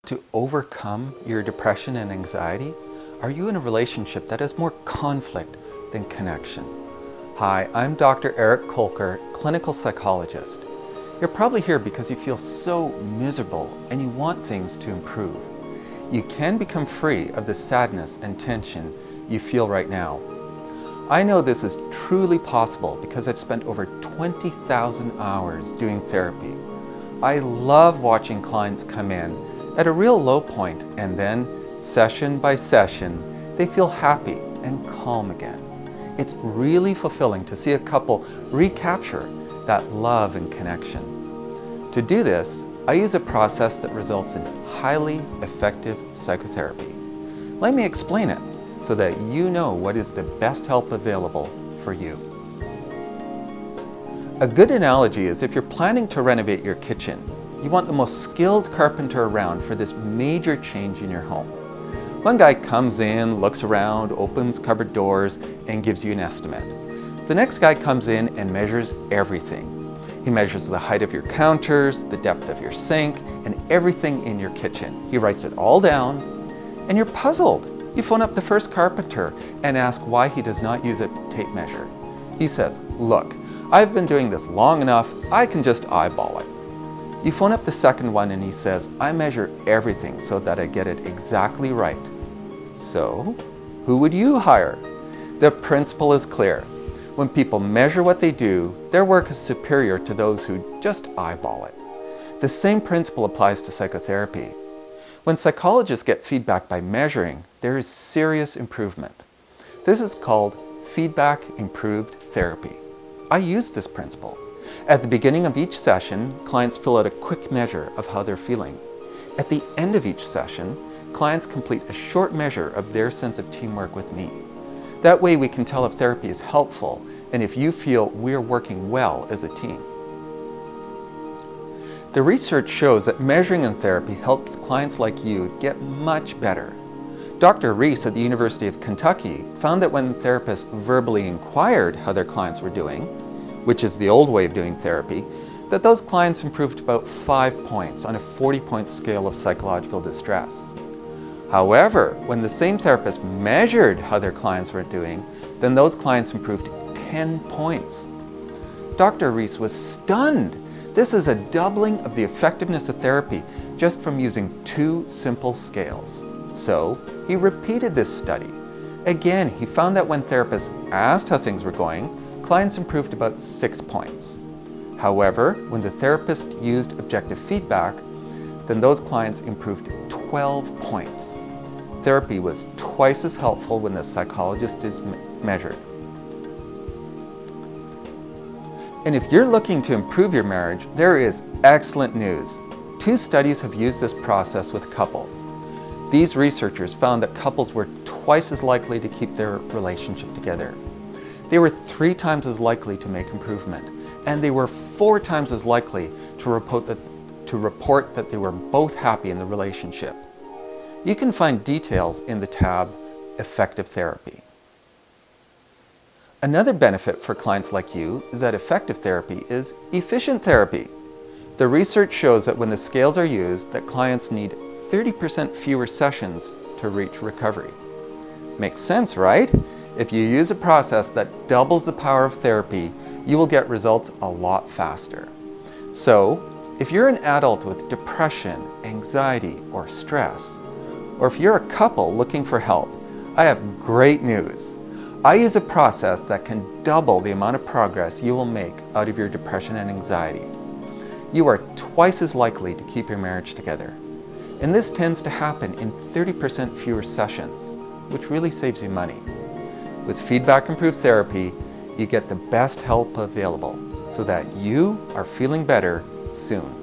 to overcome your depression and anxiety? Are you in a relationship that has more conflict than connection? Hi, I'm Dr. Eric Kolker, clinical psychologist. You're probably here because you feel so miserable and you want things to improve. You can become free of the sadness and tension you feel right now. I know this is truly possible because I've spent over 20,000 hours doing therapy. I love watching clients come in at a real low point and then, session by session, they feel happy and calm again. It's really fulfilling to see a couple recapture that love and connection. To do this, I use a process that results in highly effective psychotherapy. Let me explain it so that you know what is the best help available for you. A good analogy is if you're planning to renovate your kitchen, you want the most skilled carpenter around for this major change in your home. One guy comes in, looks around, opens cupboard doors, and gives you an estimate. The next guy comes in and measures everything. He measures the height of your counters, the depth of your sink, and everything in your kitchen. He writes it all down, and you're puzzled. You phone up the first carpenter and ask why he does not use a tape measure. He says, "Look, I've been doing this long enough, I can just eyeball it." You phone up the second one and he says, "I measure everything so that I get it exactly right." So, who would you hire? The principle is clear. When people measure what they do, their work is superior to those who just eyeball it. The same principle applies to psychotherapy. When psychologists get feedback by measuring, there is serious improvement. This is called feedback improved therapy. I use this principle. At the beginning of each session, clients fill out a quick measure of how they're feeling. At the end of each session, clients complete a short measure of their sense of teamwork with me. That way we can tell if therapy is helpful and if you feel we're working well as a team. The research shows that measuring in therapy helps clients like you get much better. Dr. Reese at the University of Kentucky found that when therapists verbally inquired how their clients were doing, which is the old way of doing therapy, that those clients improved about 5 points on a 40-point scale of psychological distress. However, when the same therapist measured how their clients were doing, then those clients improved 10 points. Dr. Reese was stunned. This is a doubling of the effectiveness of therapy just from using 2 simple scales. So, he repeated this study. Again, he found that when therapists asked how things were going, clients improved about 6 points. However, when the therapist used objective feedback, then those clients improved 12 points. Therapy was twice as helpful when the psychologist is measured. And if you're looking to improve your marriage, there is excellent news. 2 studies have used this process with couples. These researchers found that couples were twice as likely to keep their relationship together. They were 3 times as likely to make improvement, and they were 4 times as likely to report that they were both happy in the relationship. You can find details in the tab Effective Therapy. Another benefit for clients like you is that effective therapy is efficient therapy. The research shows that when the scales are used, that clients need 30% fewer sessions to reach recovery. Makes sense, right? If you use a process that doubles the power of therapy, you will get results a lot faster. So, if you're an adult with depression, anxiety, or stress, or if you're a couple looking for help, I have great news. I use a process that can double the amount of progress you will make out of your depression and anxiety. You are twice as likely to keep your marriage together. And this tends to happen in 30% fewer sessions, which really saves you money. With feedback improved therapy, you get the best help available so that you are feeling better soon.